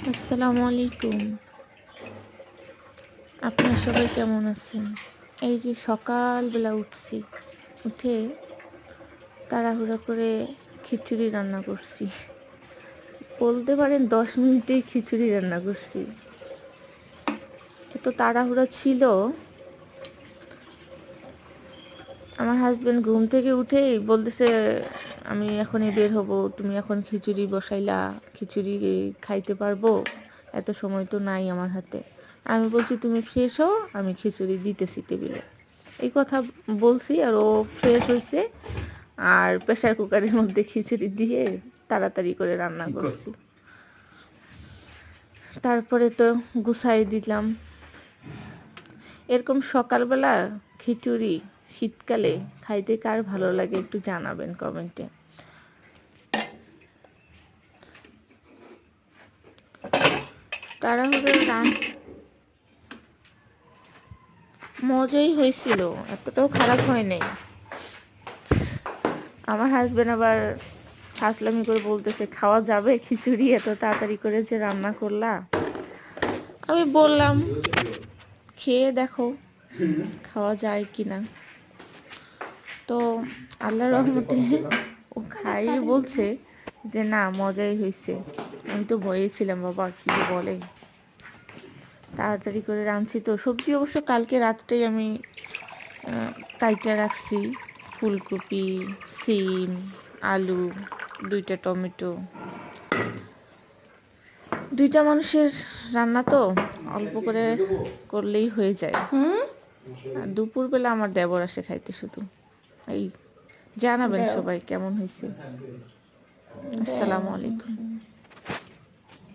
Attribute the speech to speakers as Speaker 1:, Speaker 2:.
Speaker 1: আসসালামু আলাইকুম। আপনারা সবাই কেমন আছেন? এই যে সকালবেলা উঠছি, উঠে তাড়াহুড়া করে খিচুড়ি রান্না করছি। বলতে পারেন 10 মিনিটেই খিচুড়ি রান্না করছি। এত তাড়াহুড়া ছিল, আমার হাজবেন্ড ঘুম থেকে উঠেই বলতেছে, আমি এখনই বের হব, তুমি এখন খিচুড়ি বসাইলা, খিচুড়ি খাইতে পারবো? এত সময় তো নাই আমার হাতে। আমি বলছি তুমি ফ্রেশ হও, আমি খিচুড়ি দিতেছি টেবিলে। এই কথা বলছি আর ও ফ্রেশ হয়েছে, আর প্রেসার কুকারের মধ্যে খিচুড়ি দিয়ে তাড়াতাড়ি করে রান্না করছি। তারপরে তো গুছাই দিলাম। এরকম সকালবেলা খিচুড়ি শীতকালে খাইতে কার ভালো লাগে একটু জানাবেন কমেন্টে। তাড়াহুড়ো মজাই হয়েছিল, এতটাও খারাপ হয় নাই। আমার হাজবেন্ড আবার ফাজলামি করে বলতেছে, খাওয়া যাবে খিচুড়ি এত তাড়াতাড়ি করে যে রান্না করলা? আমি বললাম খেয়ে দেখো খাওয়া যায় কিনা। তো আল্লাহর রহমতে ও খাইয়ে বলছে যে না, মজাই হয়েছে। আমি তো ভয়ে ছিলাম, বাবা কি যে বলে। তাড়াতাড়ি করে রাঁধছি তো। সবজি অবশ্য কালকে রাত্রেই আমি কাইটা রাখছি। ফুলকপি, সিম, আলু, 2টা টমেটো। 2টা মানুষের রান্না তো অল্প করে করলেই হয়ে যায়। আর দুপুরবেলা আমার দেবর আসে খাইতে শুধু। এই জানাবেন সবাই কেমন হয়েছে। আসসালামু আলাইকুম।